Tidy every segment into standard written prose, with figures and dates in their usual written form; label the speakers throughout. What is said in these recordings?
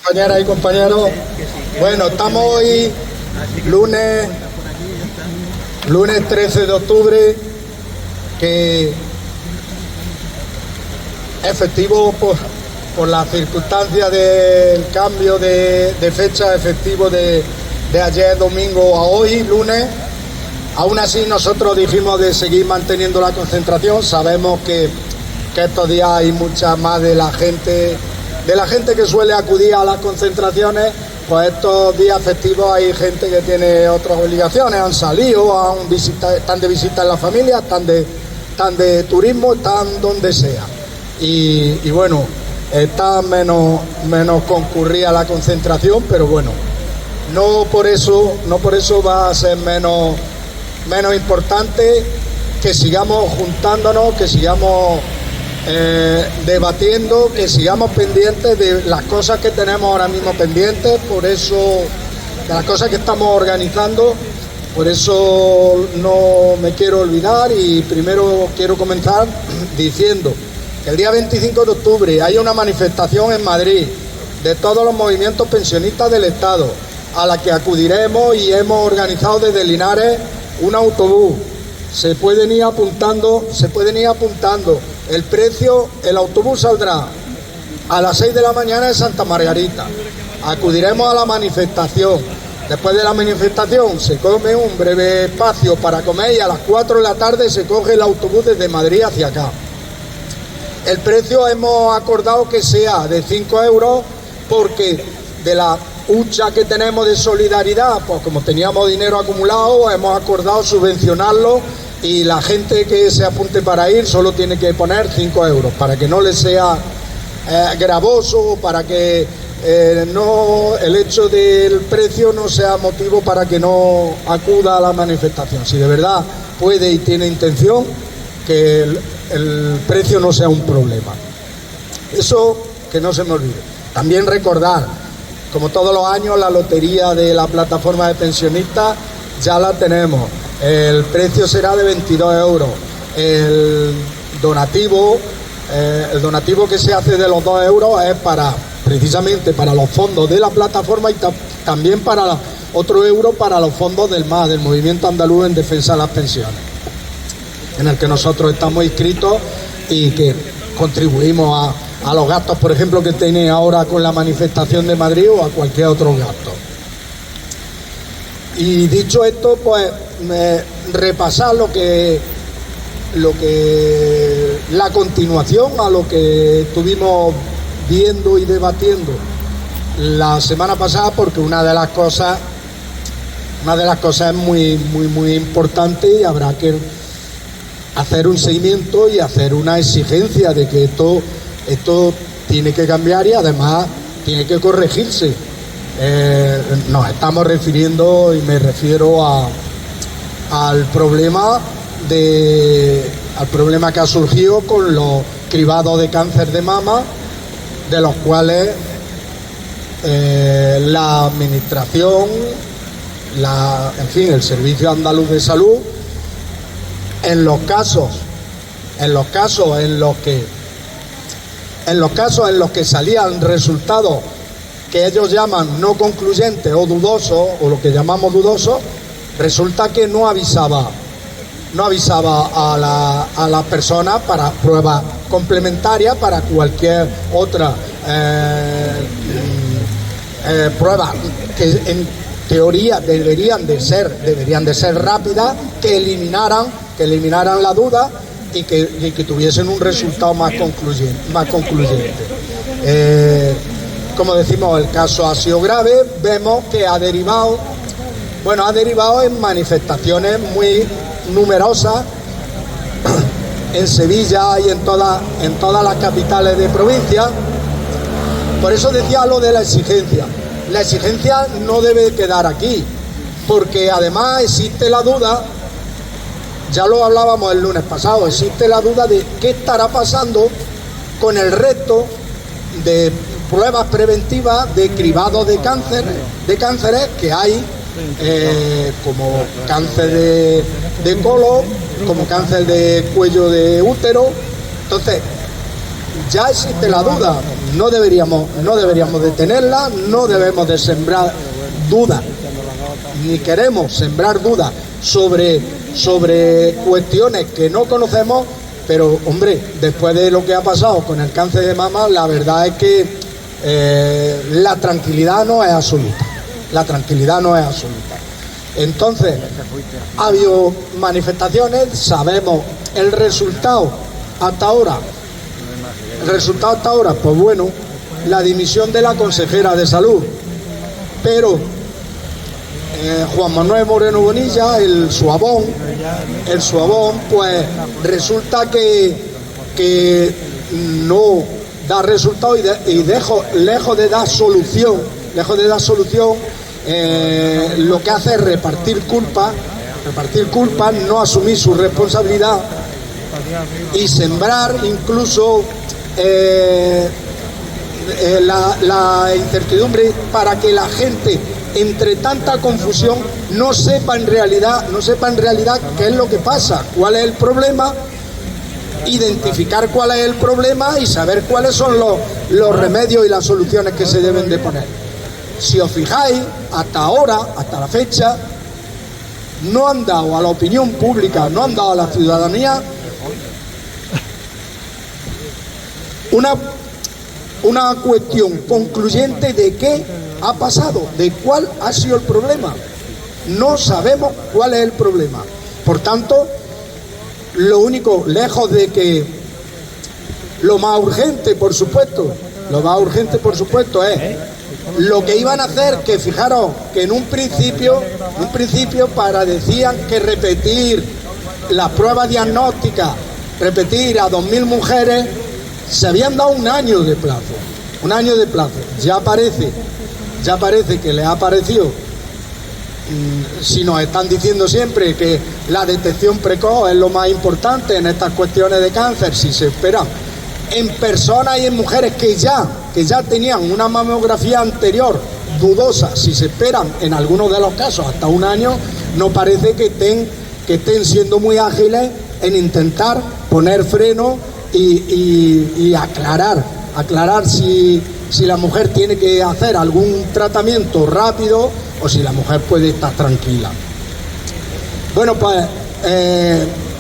Speaker 1: Compañeras y compañeros, bueno, estamos hoy lunes 13 de octubre, que es festivo por las circunstancias del cambio de fecha efectivo de ayer domingo a hoy lunes. Aún así nosotros dijimos de seguir manteniendo la concentración. Sabemos que estos días hay mucha más de la gente que suele acudir a las concentraciones. Pues estos días festivos hay gente que tiene otras obligaciones, han salido, están de visita en la familia, están de turismo, están donde sea. Y bueno, está menos concurrida la concentración, pero bueno, no por eso va a ser menos importante que sigamos juntándonos, que sigamos debatiendo, que sigamos pendientes de las cosas que tenemos ahora mismo pendientes, por eso, de las cosas que estamos organizando. Por eso no me quiero olvidar, y primero quiero comenzar diciendo que el día 25 de octubre hay una manifestación en Madrid de todos los movimientos pensionistas del Estado, a la que acudiremos, y hemos organizado desde Linares un autobús. Se pueden ir apuntando. El autobús saldrá a las 6 de la mañana de Santa Margarita. Acudiremos a la manifestación. Después de la manifestación se come un breve espacio para comer, y a las 4 de la tarde se coge el autobús desde Madrid hacia acá. El precio hemos acordado que sea de 5 euros, porque de la hucha que tenemos de solidaridad, pues como teníamos dinero acumulado, hemos acordado subvencionarlo, y la gente que se apunte para ir solo tiene que poner 5 euros, para que no le sea gravoso, para que el hecho del precio no sea motivo para que no acuda a la manifestación. Si de verdad puede y tiene intención, que el precio no sea un problema. Eso que no se me olvide. También recordar, como todos los años, la lotería de la plataforma de pensionistas ya la tenemos. El precio será de 22 euros. El donativo que se hace de los 2 euros es precisamente para los fondos de la plataforma, y también para otro euro para los fondos del MAS, del Movimiento Andaluz en Defensa de las Pensiones, en el que nosotros estamos inscritos y que contribuimos a los gastos, por ejemplo, que tiene ahora con la manifestación de Madrid, o a cualquier otro gasto. Y dicho esto, pues repasar la continuación a lo que estuvimos viendo y debatiendo la semana pasada, porque una de las cosas es muy importante, y habrá que hacer un seguimiento y hacer una exigencia de que esto tiene que cambiar, y además tiene que corregirse. Nos estamos refiriendo, y me refiero al problema que ha surgido con los cribados de cáncer de mama, de los cuales la administración, el Servicio Andaluz de Salud, en los casos en los que salían resultados que ellos llaman no concluyentes o dudosos, o lo que llamamos dudosos, resulta que no avisaba a la persona para pruebas complementarias, para cualquier otra prueba que en teoría deberían de ser rápidas, que eliminaran la duda, y que tuviesen un resultado más concluyente. Como decimos, el caso ha sido grave. Vemos que ha derivado en manifestaciones muy numerosas en Sevilla y en todas las capitales de provincia. Por eso decía lo de la exigencia. La exigencia no debe quedar aquí, porque además existe la duda, ya lo hablábamos el lunes pasado, existe la duda de qué estará pasando con el resto de pruebas preventivas de cribados de cánceres que hay, como cáncer de colon, como cáncer de cuello de útero. Entonces, ya existe la duda, no deberíamos de tenerla, no debemos de sembrar dudas, ni queremos sembrar dudas sobre cuestiones que no conocemos, pero hombre, después de lo que ha pasado con el cáncer de mama, la verdad es que la tranquilidad no es absoluta, Entonces, ha habido manifestaciones, sabemos el resultado hasta ahora. Pues bueno, la dimisión de la consejera de salud. Pero Juan Manuel Moreno Bonilla, el Suabón, pues resulta que no da resultado y lejos de dar solución, lo que hace es repartir culpas, no asumir su responsabilidad y sembrar incluso la incertidumbre para que la gente, entre tanta confusión, no sepa en realidad qué es lo que pasa, cuál es el problema, identificar cuál es el problema y saber cuáles son los remedios y las soluciones que se deben de poner. Si os fijáis, hasta ahora, hasta la fecha, no han dado a la opinión pública, no han dado a la ciudadanía una cuestión concluyente de qué ha pasado, de cuál ha sido el problema. No sabemos cuál es el problema. Por tanto, lo único, lejos de que lo más urgente, por supuesto, es lo que iban a hacer, que fijaros que en un principio decían que repetir las pruebas diagnósticas, repetir a 2.000 mujeres, se habían dado un año de plazo. Ya parece que les ha parecido, si nos están diciendo siempre que la detección precoz es lo más importante en estas cuestiones de cáncer, si se esperan en personas y en mujeres que ya tenían una mamografía anterior dudosa, si se esperan en algunos de los casos hasta un año, no parece que estén siendo muy ágiles en intentar poner freno y aclarar si la mujer tiene que hacer algún tratamiento rápido o si la mujer puede estar tranquila. Bueno, pues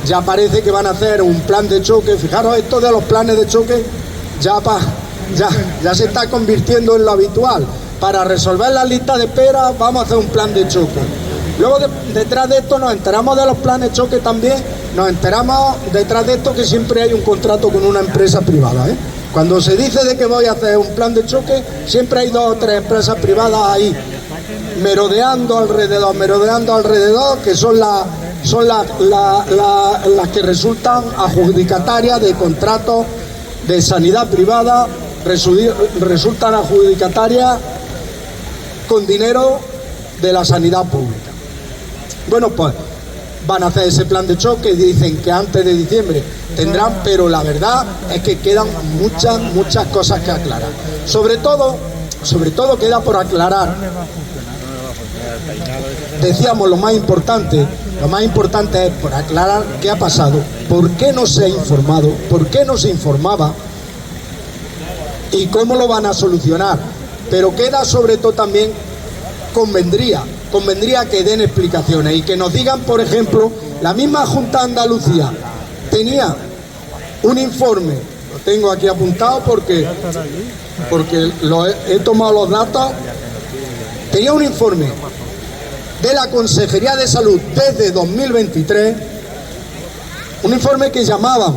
Speaker 1: ya parece que van a hacer un plan de choque. Fijaros, esto de los planes de choque ya se está convirtiendo en lo habitual. Para resolver la lista de espera vamos a hacer un plan de choque. Luego detrás de esto nos enteramos de los planes de choque también, nos enteramos detrás de esto que siempre hay un contrato con una empresa privada, ¿eh? Cuando se dice de que voy a hacer un plan de choque, siempre hay 2 o 3 empresas privadas ahí merodeando alrededor, que son las que resultan adjudicatarias de contratos de sanidad privada, resultan adjudicatarias con dinero de la sanidad pública. Bueno, pues van a hacer ese plan de choque, dicen que antes de diciembre tendrán, pero la verdad es que quedan muchas cosas que aclarar. Sobre todo queda por aclarar, decíamos, lo más importante es por aclarar qué ha pasado, por qué no se ha informado, por qué no se informaba y cómo lo van a solucionar. Pero queda sobre todo también, convendría que den explicaciones y que nos digan, por ejemplo, la misma Junta de Andalucía tenía un informe, lo tengo aquí apuntado porque he tomado los datos, tenía un informe de la Consejería de Salud desde 2023, un informe que llamaban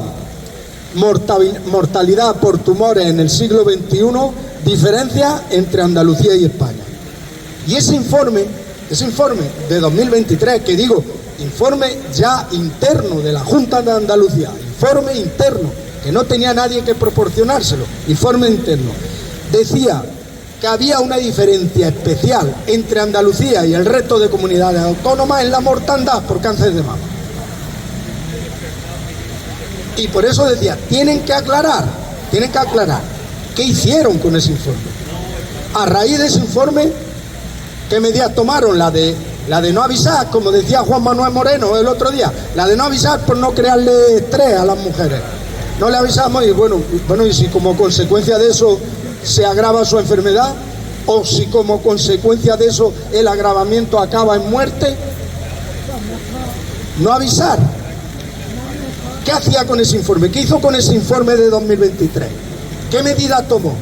Speaker 1: mortalidad por tumores en el siglo XXI, diferencias entre Andalucía y España. Y ese informe de 2023, que digo, informe ya interno de la Junta de Andalucía, informe interno, que no tenía nadie que proporcionárselo, informe interno, decía que había una diferencia especial entre Andalucía y el resto de comunidades autónomas en la mortandad por cáncer de mama. Y por eso decía, tienen que aclarar qué hicieron con ese informe. A raíz de ese informe, ¿qué medidas tomaron? La de no avisar, como decía Juan Manuel Moreno el otro día, la de no avisar por no crearle estrés a las mujeres. No le avisamos y bueno, y si como consecuencia de eso se agrava su enfermedad, o si como consecuencia de eso el agravamiento acaba en muerte. No avisar. ¿Qué hacía con ese informe? ¿Qué hizo con ese informe de 2023? ¿Qué medida tomó?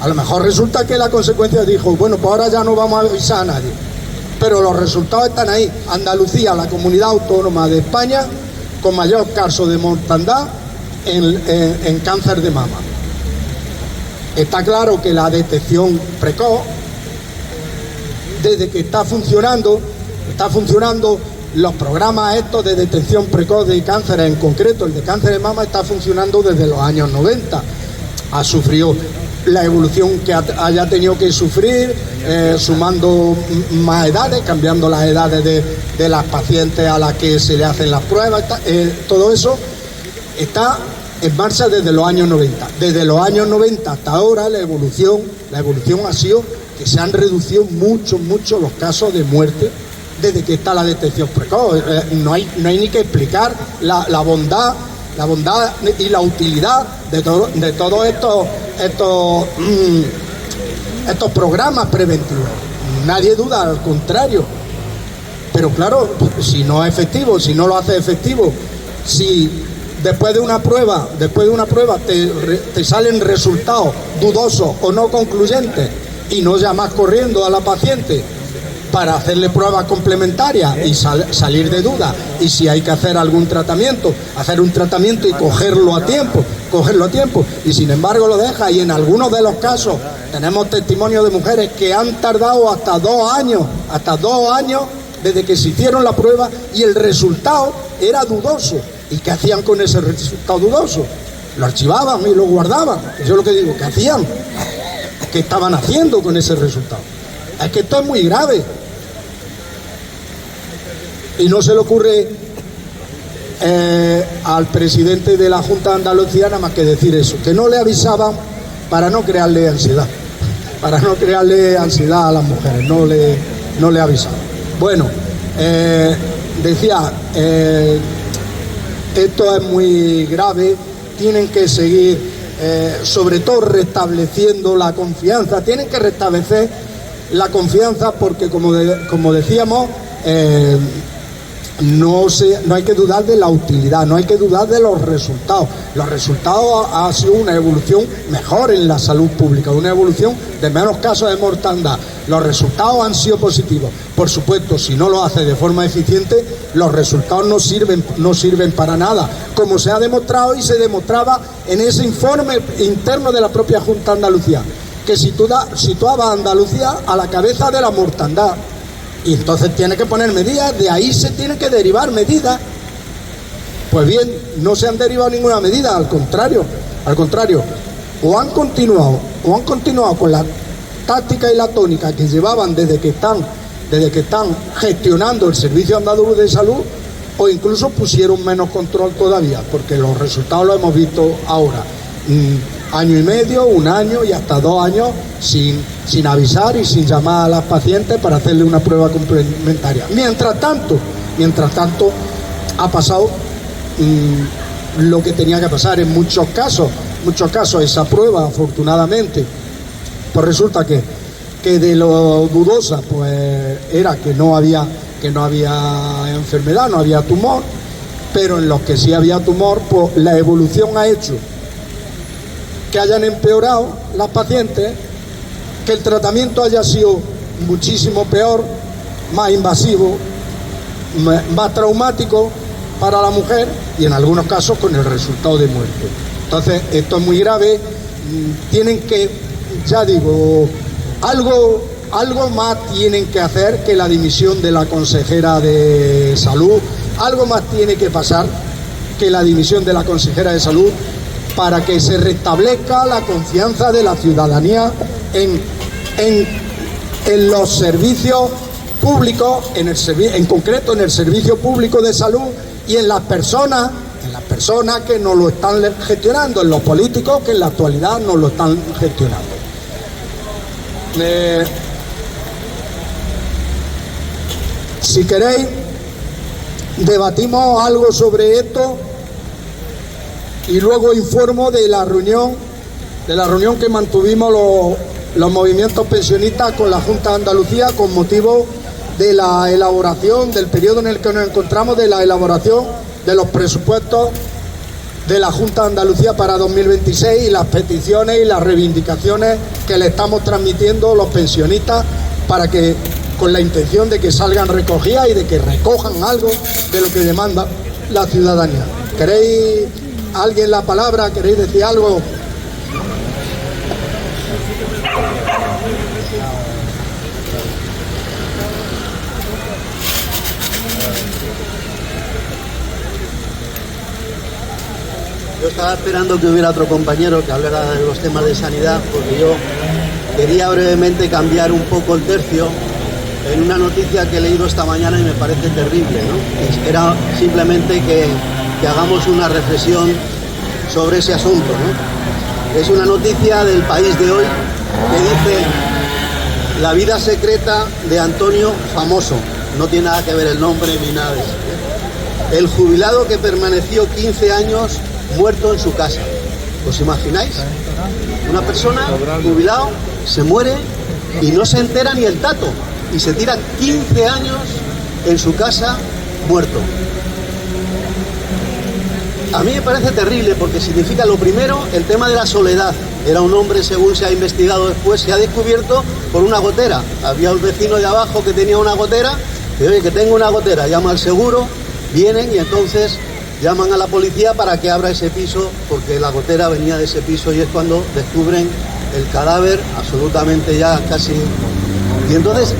Speaker 1: A lo mejor resulta que la consecuencia dijo, bueno, pues ahora ya no vamos a avisar a nadie. Pero los resultados están ahí. Andalucía, la comunidad autónoma de España con mayor caso de mortandad en cáncer de mama. Está claro que la detección precoz, desde que está funcionando los programas estos de detección precoz de cáncer, en concreto el de cáncer de mama, está funcionando desde los años 90. Ha sufrido la evolución que haya tenido que sufrir, sumando más edades, cambiando las edades de las pacientes a las que se le hacen las pruebas, todo eso está en marcha desde los años 90. Desde los años 90 hasta ahora la evolución ha sido que se han reducido mucho los casos de muerte desde que está la detección precoz. No hay ni que explicar la bondad y la utilidad de todos estos programas preventivos. Nadie duda, al contrario. Pero claro, si no es efectivo, si no lo hace efectivo, si después de una prueba te salen resultados dudosos o no concluyentes y no llamas corriendo a la paciente para hacerle pruebas complementarias y salir de duda, y si hay que hacer algún tratamiento, hacer un tratamiento y cogerlo a tiempo, y sin embargo lo deja, y en algunos de los casos tenemos testimonios de mujeres que han tardado hasta 2 años desde que se hicieron la prueba y el resultado era dudoso. ¿Y qué hacían con ese resultado dudoso? Lo archivaban y lo guardaban. Yo lo que digo, ¿qué hacían? ¿Qué estaban haciendo con ese resultado? Es que esto es muy grave. Y no se le ocurre al presidente de la Junta de Andalucía nada más que decir eso, que no le avisaban para no crearle ansiedad, a las mujeres, no le avisaban. Bueno, decía, esto es muy grave, tienen que seguir, sobre todo restableciendo la confianza, tienen que restablecer la confianza porque como decíamos, no hay que dudar de la utilidad, no hay que dudar de los resultados. Los resultados ha sido una evolución mejor en la salud pública, una evolución de menos casos de mortandad. Los resultados han sido positivos. Por supuesto, si no lo hace de forma eficiente, los resultados no sirven para nada, como se ha demostrado y se demostraba en ese informe interno de la propia Junta de Andalucía, que situaba a Andalucía a la cabeza de la mortandad. Y entonces tiene que poner medidas, de ahí se tienen que derivar medidas. Pues bien, no se han derivado ninguna medida, al contrario, o han continuado con la táctica y la tónica que llevaban desde que están gestionando el Servicio Andaluz de Salud, o incluso pusieron menos control todavía, porque los resultados los hemos visto ahora. Año y medio, 1 año y hasta 2 años sin avisar y sin llamar a las pacientes para hacerle una prueba complementaria. Mientras tanto ha pasado lo que tenía que pasar en muchos casos esa prueba, afortunadamente, pues resulta que de lo dudosa pues era que no había enfermedad, no había tumor, pero en los que sí había tumor, pues la evolución ha hecho que hayan empeorado las pacientes, que el tratamiento haya sido muchísimo peor, más invasivo, más traumático para la mujer y en algunos casos con el resultado de muerte. Entonces, esto es muy grave. Tienen que, ya digo, algo más tienen que hacer que la dimisión de la consejera de Salud, algo más tiene que pasar que la dimisión de la consejera de Salud para que se restablezca la confianza de la ciudadanía en los servicios públicos, en concreto en el servicio público de salud y en las personas que nos lo están gestionando, en los políticos que en la actualidad nos lo están gestionando. Si queréis, debatimos algo sobre esto y luego informo de la reunión que mantuvimos los movimientos pensionistas con la Junta de Andalucía con motivo de la elaboración del periodo en el que nos encontramos, de la elaboración de los presupuestos de la Junta de Andalucía para 2026 y las peticiones y las reivindicaciones que le estamos transmitiendo los pensionistas para que, con la intención de que salgan recogidas y de que recojan algo de lo que demanda la ciudadanía. ¿Queréis alguien la palabra? ¿Queréis decir algo?
Speaker 2: Yo estaba esperando que hubiera otro compañero que hablara de los temas de sanidad, porque yo quería brevemente cambiar un poco el tercio en una noticia que he leído esta mañana y me parece terrible, ¿no? Era simplemente que hagamos una reflexión sobre ese asunto, ¿no? Es una noticia del País de hoy que dice: la vida secreta de Antonio Famoso. No tiene nada que ver el nombre ni nada de eso. El jubilado que permaneció 15 años muerto en su casa. ¿Os imagináis? Una persona jubilado se muere y no se entera ni el tato, y se tira 15 años en su casa muerto. A mí me parece terrible, porque significa, lo primero, el tema de la soledad. Era un hombre, según se ha investigado después, se ha descubierto por una gotera. Había un vecino de abajo que tenía una gotera, y oye, que tengo una gotera, llama al seguro, vienen y entonces llaman a la policía para que abra ese piso, porque la gotera venía de ese piso, y es cuando descubren el cadáver absolutamente ya casi. Y entonces,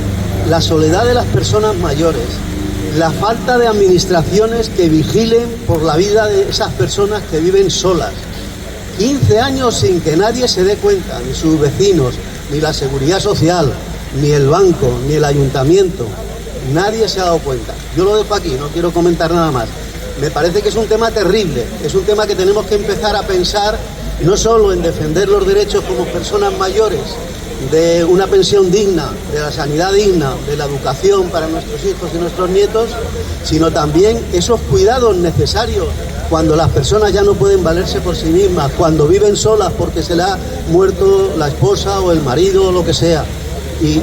Speaker 2: la soledad de las personas mayores, la falta de administraciones que vigilen por la vida de esas personas que viven solas. 15 años sin que nadie se dé cuenta, ni sus vecinos, ni la seguridad social, ni el banco, ni el ayuntamiento. Nadie se ha dado cuenta. Yo lo dejo aquí, no quiero comentar nada más. Me parece que es un tema terrible, es un tema que tenemos que empezar a pensar no solo en defender los derechos como personas mayores, de una pensión digna, de la sanidad digna, de la educación para nuestros hijos y nuestros nietos, sino también esos cuidados necesarios cuando las personas ya no pueden valerse por sí mismas, cuando viven solas porque se le ha muerto la esposa o el marido o lo que sea. Y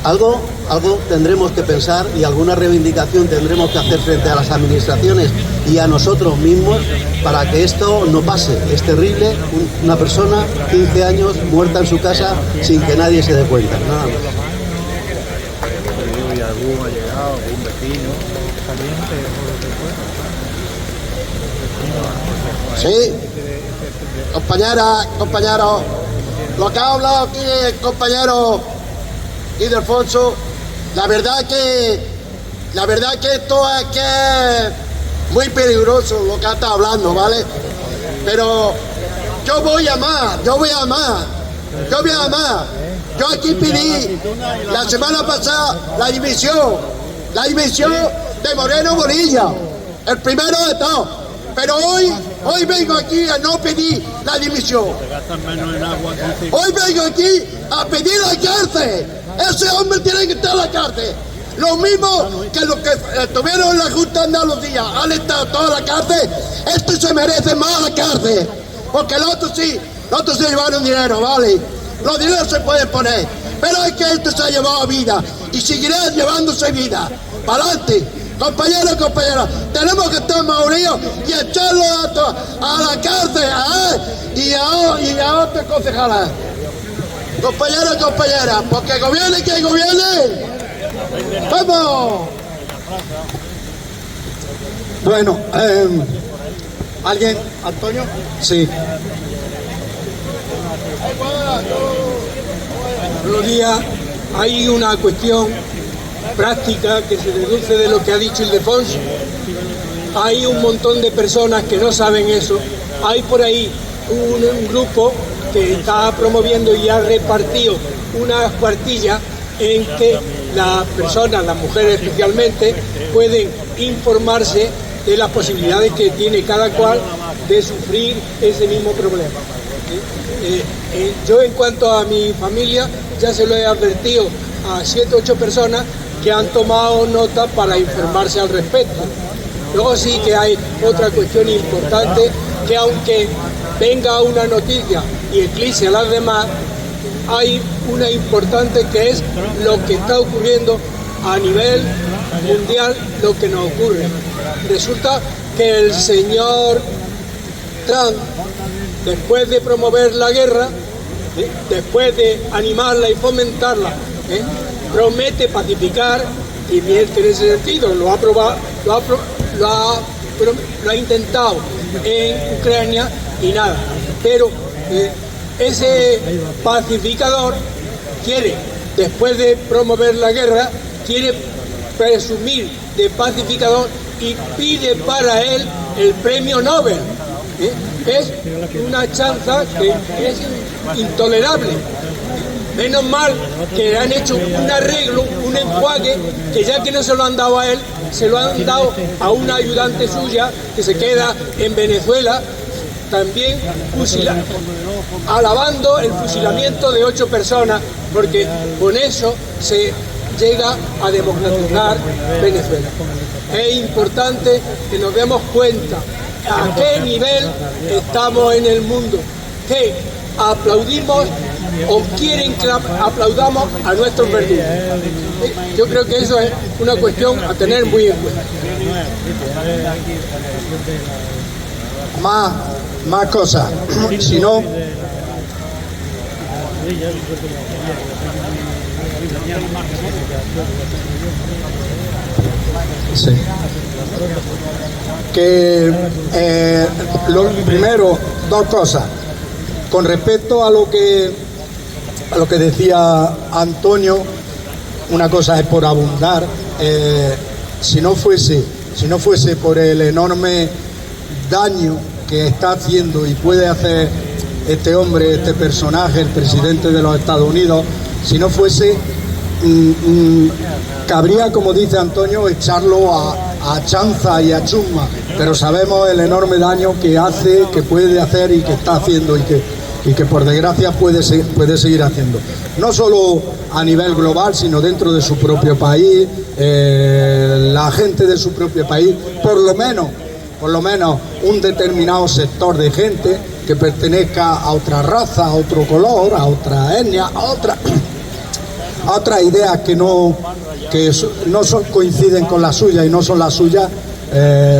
Speaker 2: algo tendremos que pensar, y alguna reivindicación tendremos que hacer frente a las administraciones y a nosotros mismos para que esto no pase. Es terrible, una persona 15 años muerta en su casa sin que nadie se dé cuenta. Nada más.
Speaker 3: ¿Y algún allegado, algún vecino,
Speaker 4: Sí, compañeros, lo que ha hablado aquí el compañero Ildefonso, la verdad que esto es muy peligroso lo que está hablando, ¿vale? Pero yo voy a más. Yo aquí pedí la semana pasada la dimisión de Moreno Bonilla, el primero de todos. Pero hoy vengo aquí a no pedir la dimisión. Hoy vengo aquí a pedir la cárcel. Ese hombre tiene que estar en la cárcel. Lo mismo que los que estuvieron en la Junta de Andalucía han estado toda la cárcel. Este se merece más la cárcel. Porque los otros sí llevaron dinero, ¿vale? Los dineros se pueden poner. Pero es que este se ha llevado vida y seguirá llevándose vida. ¡Para adelante! Compañeros, tenemos que estar más unidos y echarlo a la cárcel y a otros concejales. Compañeros, porque gobierne quien gobierne. ¡Vamos!
Speaker 1: Bueno, ¿alguien? ¿Antonio? Sí. Buenos días. Hay una cuestión práctica que se deduce de lo que ha dicho Ildefonso. Hay un montón de personas que no saben eso. Hay por ahí un grupo que está promoviendo y ha repartido unas cuartillas en que las personas, las mujeres especialmente, pueden informarse de las posibilidades que tiene cada cual de sufrir ese mismo problema. Yo, en cuanto a mi familia, ya se lo he advertido a 7 o 8 personas que han tomado nota para informarse al respecto. Luego sí que hay otra cuestión importante,
Speaker 5: que aunque venga una noticia y eclipse a las demás, hay una importante que es lo que está ocurriendo a nivel mundial, lo que nos ocurre. Resulta que el señor Trump, después de promover la guerra, después de animarla y fomentarla, promete pacificar y miente en ese sentido. Lo ha intentado en Ucrania y nada. Pero ese pacificador quiere, después de promover la guerra, quiere presumir de pacificador y pide para él el premio Nobel. Es una chanza que es intolerable. Menos mal que han hecho un arreglo, un enjuague, que ya que no se lo han dado a él, se lo han dado a una ayudante suya que se queda en Venezuela, también alabando el fusilamiento de 8 personas, porque con eso se llega a democratizar Venezuela. Es importante que nos demos cuenta a qué nivel estamos en el mundo, que aplaudimos o quieren que aplaudamos a nuestros verdugos. Yo creo que eso es una cuestión a tener muy en cuenta.
Speaker 1: Más cosas, si no... Sí. Que lo primero, 2 cosas. Con respecto a lo que decía Antonio, una cosa es por abundar. Si no fuese por el enorme daño que está haciendo y puede hacer este hombre, este personaje, el presidente de los Estados Unidos, si no fuese, cabría, como dice Antonio, echarlo a chanza y a chusma, pero sabemos el enorme daño que hace, que puede hacer y que está haciendo y que por desgracia puede seguir haciendo. No solo a nivel global, sino dentro de su propio país, la gente de su propio país, por lo menos un determinado sector de gente que pertenezca a otra raza, a otro color, a otra etnia, a otras ideas que no coinciden con la suya y no son las suyas,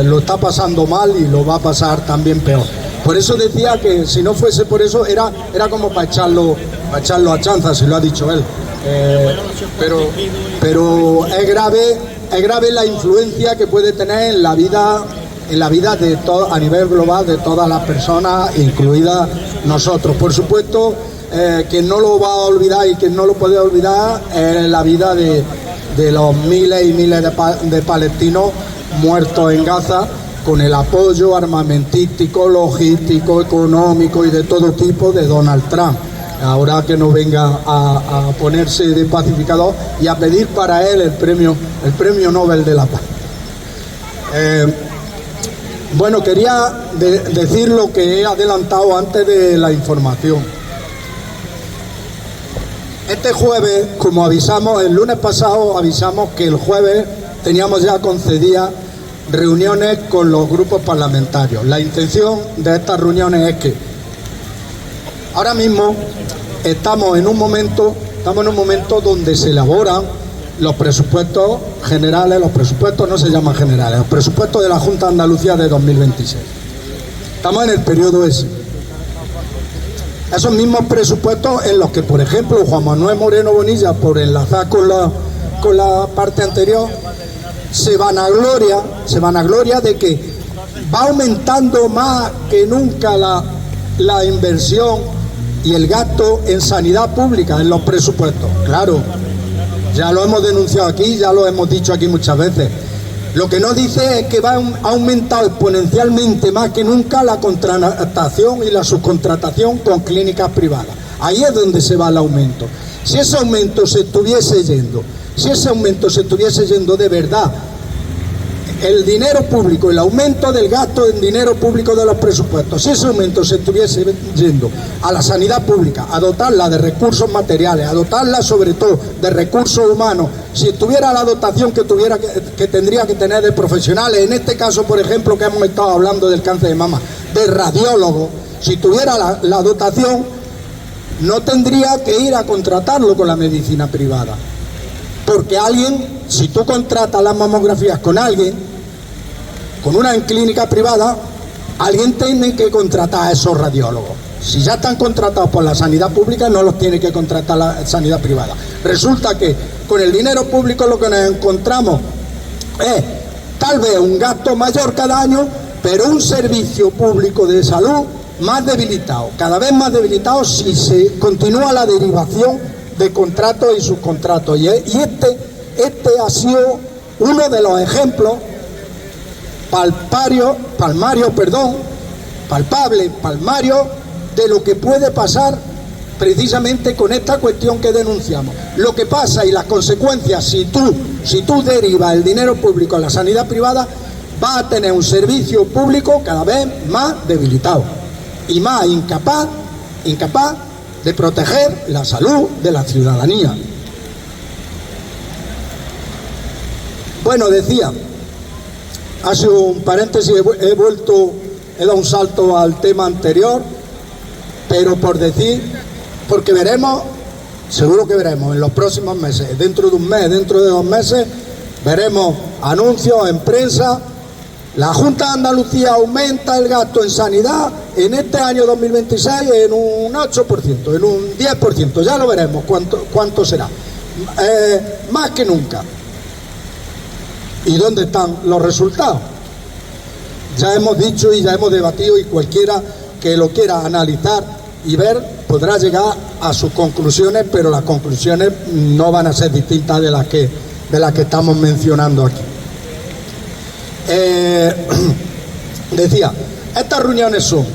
Speaker 1: lo está pasando mal y lo va a pasar también peor. Por eso decía que si no fuese por eso era como para echarlo a chanza, si lo ha dicho él. Pero es grave la influencia que puede tener en la vida de todo, a nivel global, de todas las personas, incluidas nosotros. Por supuesto, quien no lo va a olvidar y quien no lo puede olvidar es la vida de los miles y miles de palestinos muertos en Gaza, con el apoyo armamentístico, logístico, económico y de todo tipo de Donald Trump. Ahora que no venga a ponerse de pacificador y a pedir para él el premio Nobel de la Paz. Bueno, quería decir lo que he adelantado antes de la información. Este jueves, como avisamos, el lunes pasado avisamos que el jueves teníamos ya concedidas reuniones con los grupos parlamentarios. La intención de estas reuniones es que ahora mismo estamos en un momento donde se elaboran los presupuestos generales. Los presupuestos no se llaman generales, los presupuestos de la Junta de Andalucía de 2026. Estamos en el periodo ese. Esos mismos presupuestos en los que, por ejemplo, Juan Manuel Moreno Bonilla, por enlazar con la parte anterior, se vanagloria de que va aumentando más que nunca la inversión y el gasto en sanidad pública en los presupuestos. Claro, ya lo hemos denunciado aquí, ya lo hemos dicho aquí muchas veces. Lo que no dice es que va a aumentar exponencialmente más que nunca la contratación y la subcontratación con clínicas privadas. Ahí es donde se va el aumento. Si ese aumento se estuviese yendo de verdad, el dinero público, el aumento del gasto en dinero público de los presupuestos, si ese aumento se estuviese yendo a la sanidad pública, a dotarla de recursos materiales, a dotarla sobre todo de recursos humanos, si tuviera la dotación que tendría que tener de profesionales, en este caso, por ejemplo, que hemos estado hablando del cáncer de mama, de radiólogos, si tuviera la dotación, no tendría que ir a contratarlo con la medicina privada. Porque alguien, si tú contratas las mamografías con alguien, con una clínica privada, alguien tiene que contratar a esos radiólogos. Si ya están contratados por la sanidad pública, no los tiene que contratar la sanidad privada. Resulta que con el dinero público lo que nos encontramos es tal vez un gasto mayor cada año, pero un servicio público de salud más debilitado, cada vez más debilitado si se continúa la derivación de contratos y subcontratos. Y este ha sido uno de los ejemplos palmarios de lo que puede pasar precisamente con esta cuestión que denunciamos. Lo que pasa y las consecuencias si tú derivas el dinero público a la sanidad privada, va a tener un servicio público cada vez más debilitado y más incapaz de proteger la salud de la ciudadanía. Bueno, decía, ha sido un paréntesis, he dado un salto al tema anterior, pero porque veremos, seguro que veremos en los próximos meses, dentro de un mes, dentro de 2 meses, veremos anuncios en prensa. La Junta de Andalucía aumenta el gasto en sanidad en este año 2026 en un 8%, en un 10%, ya lo veremos cuánto será, más que nunca. ¿Y dónde están los resultados? Ya hemos dicho y ya hemos debatido, y cualquiera que lo quiera analizar y ver podrá llegar a sus conclusiones, pero las conclusiones no van a ser distintas de las que estamos mencionando aquí. Decía, estas reuniones son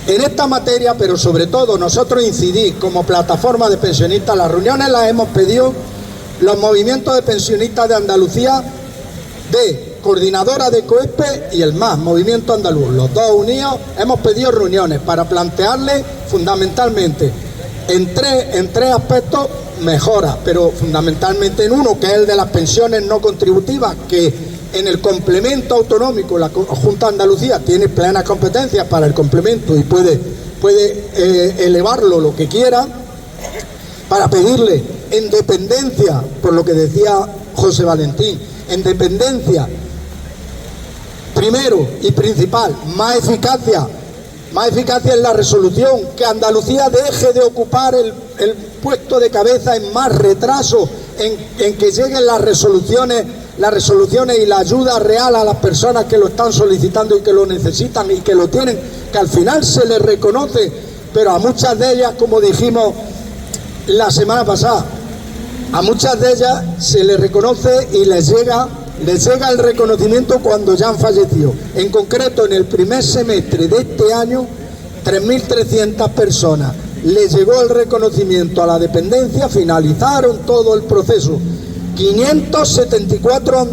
Speaker 1: en esta materia, pero sobre todo nosotros incidimos como plataforma de pensionistas. Las reuniones las hemos pedido los movimientos de pensionistas de Andalucía, de Coordinadora de COESPE y el MAS, Movimiento Andaluz, los dos unidos. Hemos pedido reuniones para plantearle fundamentalmente en tres aspectos mejoras, pero fundamentalmente en uno, que es el de las pensiones no contributivas, que en el complemento autonómico la Junta de Andalucía tiene plenas competencias para el complemento y puede elevarlo lo que quiera, para pedirle en dependencia, por lo que decía José Valentín, en dependencia, primero y principal, más eficacia en la resolución, que Andalucía deje de ocupar el puesto de cabeza en más retraso en que lleguen las resoluciones y la ayuda real a las personas que lo están solicitando y que lo necesitan y que lo tienen, que al final se les reconoce, pero a muchas de ellas, como dijimos la semana pasada, a muchas de ellas se les reconoce y les llega el reconocimiento cuando ya han fallecido. En concreto, en el primer semestre de este año, 3.300 personas les llegó el reconocimiento a la dependencia, finalizaron todo el proceso. 574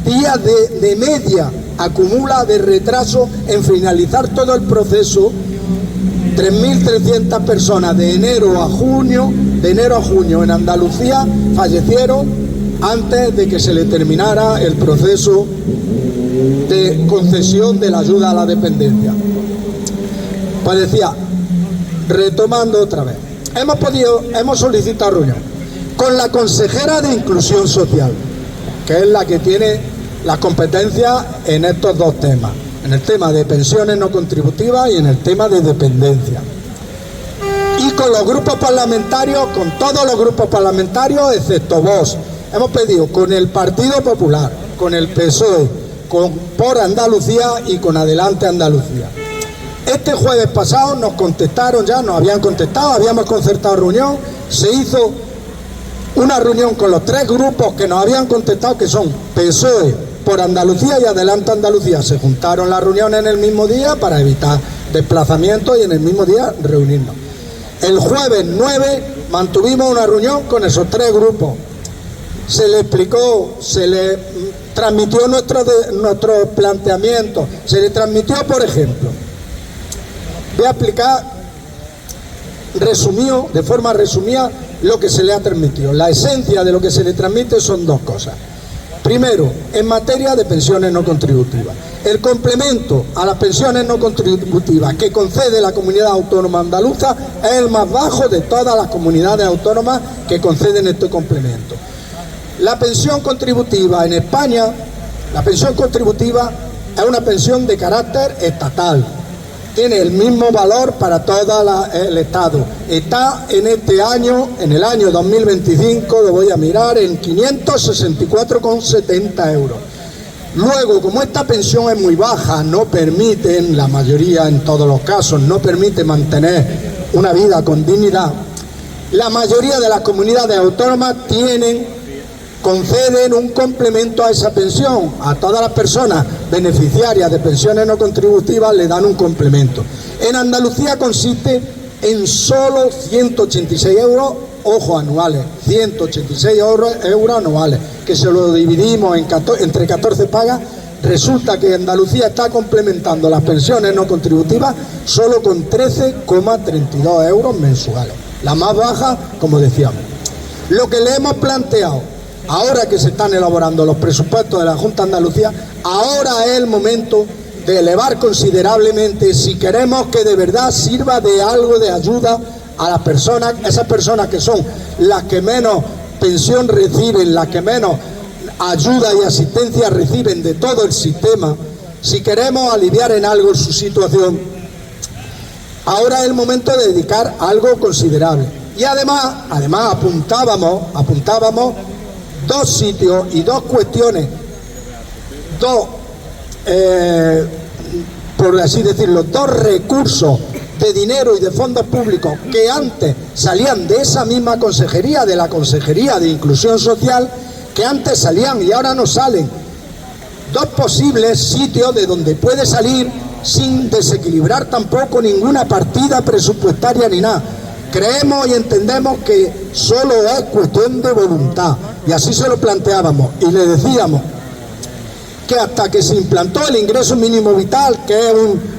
Speaker 1: días de media acumula de retraso en finalizar todo el proceso. 3.300 personas de enero a junio en Andalucía fallecieron antes de que se le terminara el proceso de concesión de la ayuda a la dependencia. Pues decía, retomando otra vez, hemos solicitado reunión con la consejera de Inclusión Social, que es la que tiene las competencias en estos dos temas, en el tema de pensiones no contributivas y en el tema de dependencia. Y con los grupos parlamentarios, con todos los grupos parlamentarios, excepto Vox. Hemos pedido con el Partido Popular, con el PSOE, por Andalucía y con Adelante Andalucía. Este jueves pasado nos habían contestado, habíamos concertado reunión, se hizo una reunión con los 3 grupos que nos habían contestado, que son PSOE, por Andalucía y Adelante Andalucía. Se juntaron las reuniones en el mismo día para evitar desplazamientos y en el mismo día reunirnos. El jueves 9 mantuvimos una reunión con esos 3 grupos. Se le explicó, se le transmitió nuestros planteamientos, se le transmitió, por ejemplo, voy a explicar de forma resumida lo que se le ha transmitido. La esencia de lo que se le transmite son 2 cosas. Primero, en materia de pensiones no contributivas. El complemento a las pensiones no contributivas que concede la comunidad autónoma andaluza es el más bajo de todas las comunidades autónomas que conceden este complemento. La pensión contributiva en España, la pensión contributiva es una pensión de carácter estatal. Tiene el mismo valor para todo el Estado. Está en este año, en el año 2025, lo voy a mirar, en 564,70 euros. Luego, como esta pensión es muy baja, no permite, en la mayoría, en todos los casos, no permite mantener una vida con dignidad, la mayoría de las comunidades autónomas conceden un complemento a esa pensión. A todas las personas beneficiarias de pensiones no contributivas le dan un complemento. En Andalucía consiste en solo 186 euros, ojo, anuales, 186 euros anuales, que se lo dividimos entre 14 pagas. Resulta que Andalucía está complementando las pensiones no contributivas solo con 13,32 euros mensuales, la más baja, como decíamos. Lo que le hemos planteado, ahora que se están elaborando los presupuestos de la Junta de Andalucía, ahora es el momento de elevar considerablemente, si queremos que de verdad sirva de algo de ayuda a las personas, esas personas que son las que menos pensión reciben, las que menos ayuda y asistencia reciben de todo el sistema. Si queremos aliviar en algo su situación, ahora es el momento de dedicar algo considerable. Y además apuntábamos dos sitios y dos cuestiones, por así decirlo, dos recursos de dinero y de fondos públicos que antes salían de esa misma consejería, de la Consejería de Inclusión Social, que antes salían y ahora no salen. Dos posibles sitios de donde puede salir sin desequilibrar tampoco ninguna partida presupuestaria ni nada. Creemos y entendemos que solo es cuestión de voluntad, y así se lo planteábamos y le decíamos que hasta que se implantó el ingreso mínimo vital, que es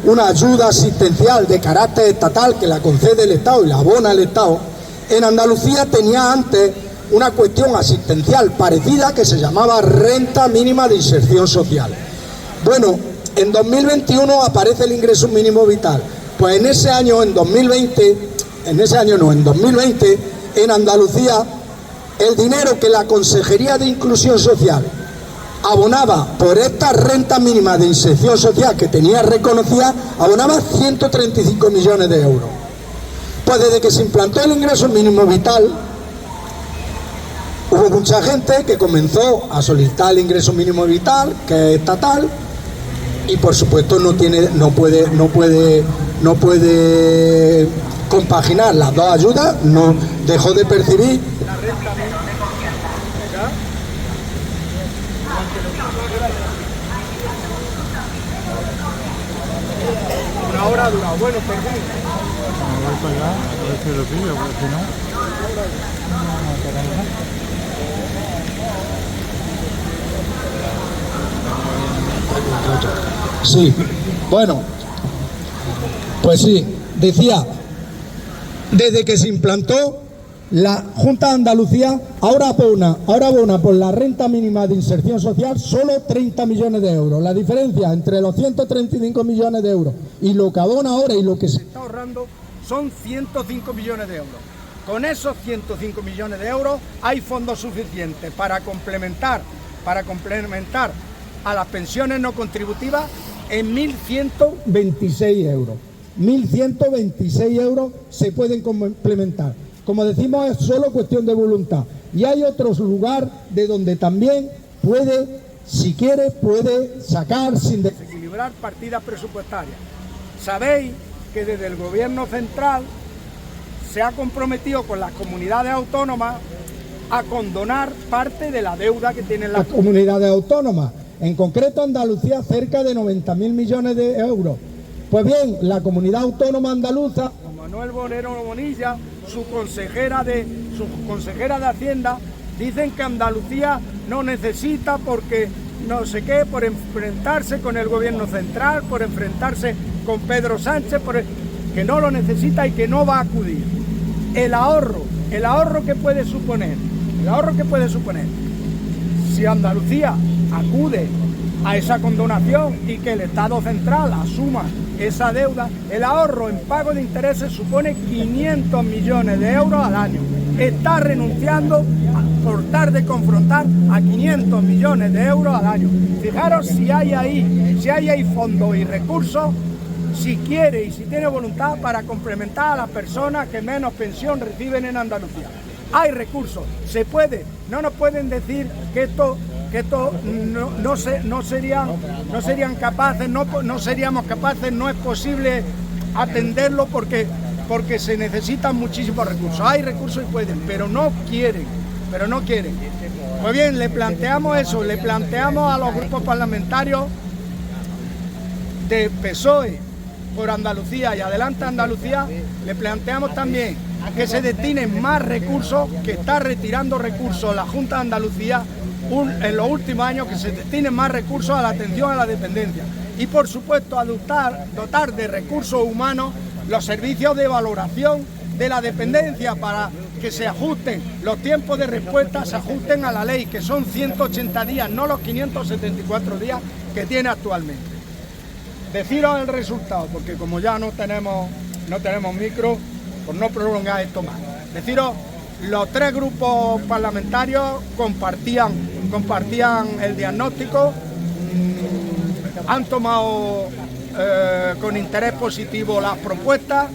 Speaker 1: una ayuda asistencial de carácter estatal que la concede el Estado y la abona el Estado, en Andalucía tenía antes una cuestión asistencial parecida que se llamaba renta mínima de inserción social. Bueno, en 2021 aparece el ingreso mínimo vital. Pues en ese año, en 2020, en Andalucía, el dinero que la Consejería de Inclusión Social abonaba por esta renta mínima de inserción social que tenía reconocida, abonaba 135 millones de euros. Pues desde que se implantó el ingreso mínimo vital, hubo mucha gente que comenzó a solicitar el ingreso mínimo vital, que es estatal, y por supuesto no puede compaginar las dos ayudas, no dejó de percibir la renta mínima. Una hora ha durado, bueno, perdón.
Speaker 3: Voy para allá, a ver si lo pillo, porque si no...
Speaker 1: Sí, bueno, pues sí, decía, desde que se implantó la Junta de Andalucía, ahora abona por la renta mínima de inserción social solo 30 millones de euros. La diferencia entre los 135 millones de euros y lo que abona ahora y lo que se está ahorrando son 105 millones de euros. Con esos 105 millones de euros hay fondos suficientes para complementar a las pensiones no contributivas en 1.126 euros. 1.126 euros se pueden complementar. Como decimos, es solo cuestión de voluntad. Y hay otros lugares de donde también puede, si quiere, puede sacar sin desequilibrar partidas presupuestarias. Sabéis que desde el Gobierno central se ha comprometido con las comunidades autónomas a condonar parte de la deuda que tienen las comunidades autónomas. En concreto, Andalucía, cerca de 90.000 millones de euros. Pues bien, la comunidad autónoma andaluza, Manuel Bonero Bonilla, su consejera de Hacienda, dicen que Andalucía no necesita porque no sé qué, por enfrentarse con el gobierno central, por enfrentarse con Pedro Sánchez, que no lo necesita y que no va a acudir. El ahorro que puede suponer, si Andalucía acude
Speaker 6: a esa condonación y que el Estado central asuma esa deuda, el ahorro en pago de intereses supone 500 millones de euros al año. Está renunciando por tratar de confrontar a 500 millones de euros al año. Fijaros si hay ahí fondos y recursos, si quiere y si tiene voluntad para complementar a las personas que menos pensión reciben en Andalucía. Hay recursos, se puede, no nos pueden decir que esto no serían capaces, no seríamos capaces, no es posible atenderlo porque se necesitan muchísimos recursos. Hay recursos y pueden, pero no quieren. Pues bien, le planteamos eso, le planteamos a los grupos parlamentarios de PSOE por Andalucía y Adelante Andalucía, le planteamos también que se destinen más recursos, que está retirando recursos la Junta de Andalucía en los últimos años, que se destinen más recursos a la atención a la dependencia y por supuesto a dotar de recursos humanos los servicios de valoración de la dependencia para que se ajusten, los tiempos de respuesta se ajusten a la ley, que son 180 días, no los 574 días que tiene actualmente. Deciros el resultado, porque como ya no tenemos micro, por no prolongar esto más. Deciros, los tres grupos parlamentarios compartían el diagnóstico, han tomado con interés positivo las propuestas,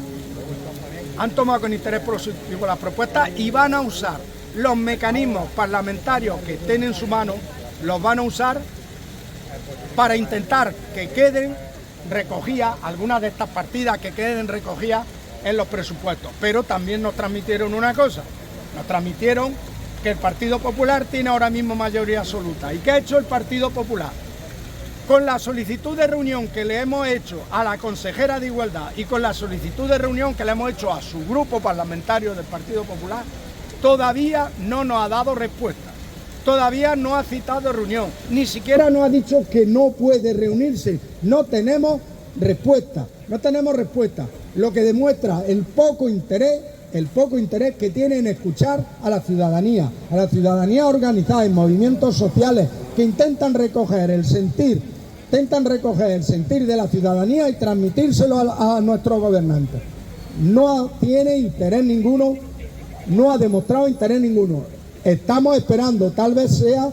Speaker 6: y van a usar los mecanismos parlamentarios que estén en su mano, los van a usar para intentar que queden recogidas, algunas de estas partidas que queden recogidas en los presupuestos. Pero también nos transmitieron una cosa, nos transmitieron que el Partido Popular tiene ahora mismo mayoría absoluta. ¿Y qué ha hecho el Partido Popular? Con la solicitud de reunión que le hemos hecho a la consejera de Igualdad y con la solicitud de reunión que le hemos hecho a su grupo parlamentario del Partido Popular, todavía no nos ha dado respuesta, todavía no ha citado reunión, ni siquiera nos ha dicho que no puede reunirse. No tenemos respuesta, lo que demuestra el poco interés que tiene en escuchar a la ciudadanía organizada en movimientos sociales que intentan recoger el sentir de la ciudadanía y transmitírselo a nuestros gobernantes. No tiene interés ninguno, no ha demostrado interés ninguno. Estamos esperando, tal vez sea,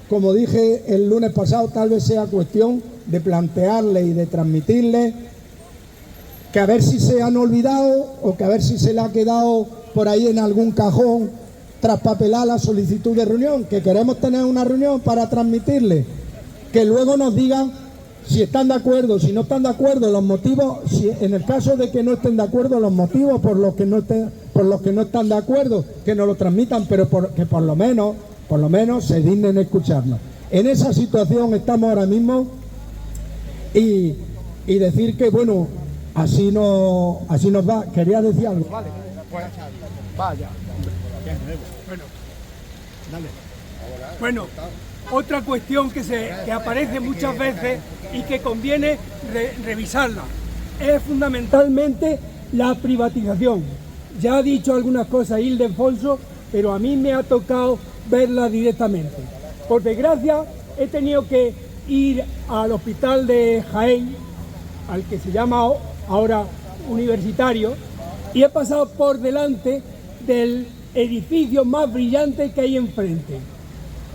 Speaker 6: como dije el lunes pasado, tal vez sea cuestión de plantearle y de transmitirle que a ver si se han olvidado o que a ver si se le ha quedado por ahí en algún cajón traspapelar la solicitud de reunión, que queremos tener una reunión para transmitirle, que luego nos digan si están de acuerdo, si no están de acuerdo, los motivos, si en el caso de que no estén de acuerdo, los motivos por los que no están de acuerdo, que nos lo transmitan, pero que por lo menos se dignen escucharnos. En esa situación estamos ahora mismo y decir que bueno, así nos va. ¿Quería decir algo? Vale, pues vaya.
Speaker 5: Bueno, dale. Bueno, otra cuestión que aparece muchas veces y que conviene revisarla es fundamentalmente la privatización. Ya ha dicho algunas cosas Ildefonso, pero a mí me ha tocado verla directamente. Por desgracia, he tenido que ir al hospital de Jaén, al que se llama ahora Universitario, y he pasado por delante del edificio más brillante que hay enfrente.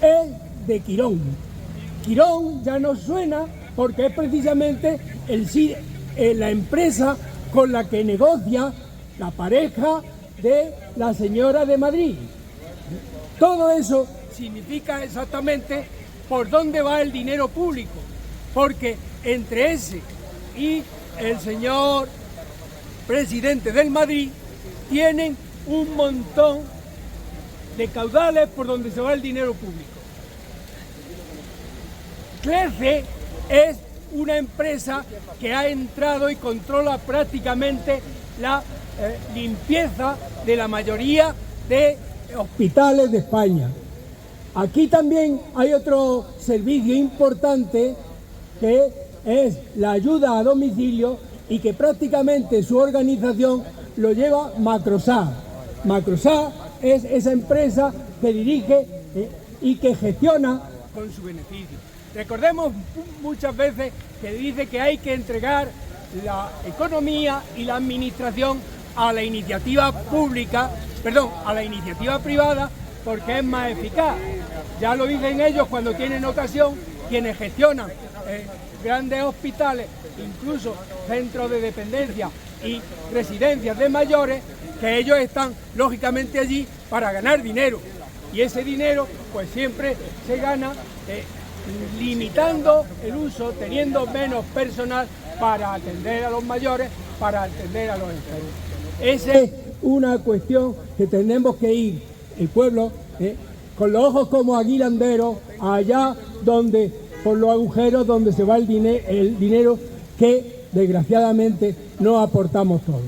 Speaker 5: Es de Quirón. Quirón ya nos suena porque es precisamente la empresa con la que negocia la pareja de la señora de Madrid. Todo eso significa exactamente por dónde va el dinero público, porque entre ese y el señor presidente del Madrid tienen un montón de caudales por donde se va el dinero público. CLECE es una empresa que ha entrado y controla prácticamente la limpieza de la mayoría de hospitales de España. Aquí también hay otro servicio importante que es la ayuda a domicilio y que prácticamente su organización lo lleva Macrosá. Macrosá es esa empresa que dirige y que gestiona con su beneficio. Recordemos muchas veces que dice que hay que entregar la economía y la administración a la iniciativa pública, perdón, a la iniciativa privada, porque es más eficaz. Ya lo dicen ellos cuando tienen ocasión, quienes gestionan grandes hospitales, incluso centros de dependencia y residencias de mayores, que ellos están lógicamente allí para ganar dinero. Y ese dinero pues siempre se gana limitando el uso, teniendo menos personal para atender a los mayores, para atender a los enfermos. Esa es una cuestión que tenemos que ir, el pueblo, con los ojos como aguilanderos, allá donde, por los agujeros donde se va el dinero que desgraciadamente no aportamos todos.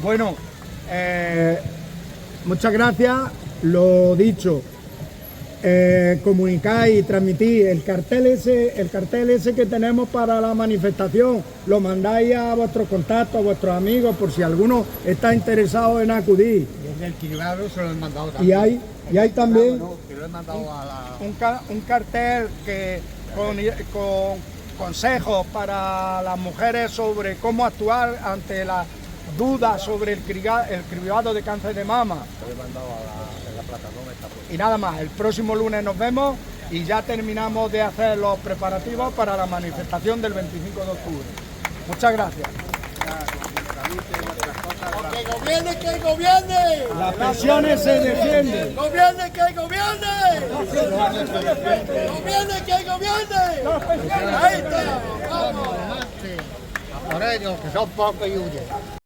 Speaker 6: Bueno, muchas gracias. Lo dicho, comunicar y transmitir el cartel ese que tenemos para la manifestación, lo mandáis a vuestros contactos, a vuestros amigos, por si alguno está interesado en acudir.
Speaker 3: Desde el cribado se lo he mandado también.
Speaker 6: Y hay también
Speaker 3: Que lo he mandado a
Speaker 6: un cartel que con consejos para las mujeres sobre cómo actuar ante las dudas sobre el cribado de cáncer de mama. Y nada más, el próximo lunes nos vemos y ya terminamos de hacer los preparativos para la manifestación del 25 de octubre. Muchas gracias.
Speaker 4: Que gobierne, que gobierne.
Speaker 6: Las pensiones se defienden.
Speaker 4: Gobierne, que gobierne. Gobierne, que gobierne. Ahí está. Vamos.
Speaker 3: por ellos, que son pocos y huyen.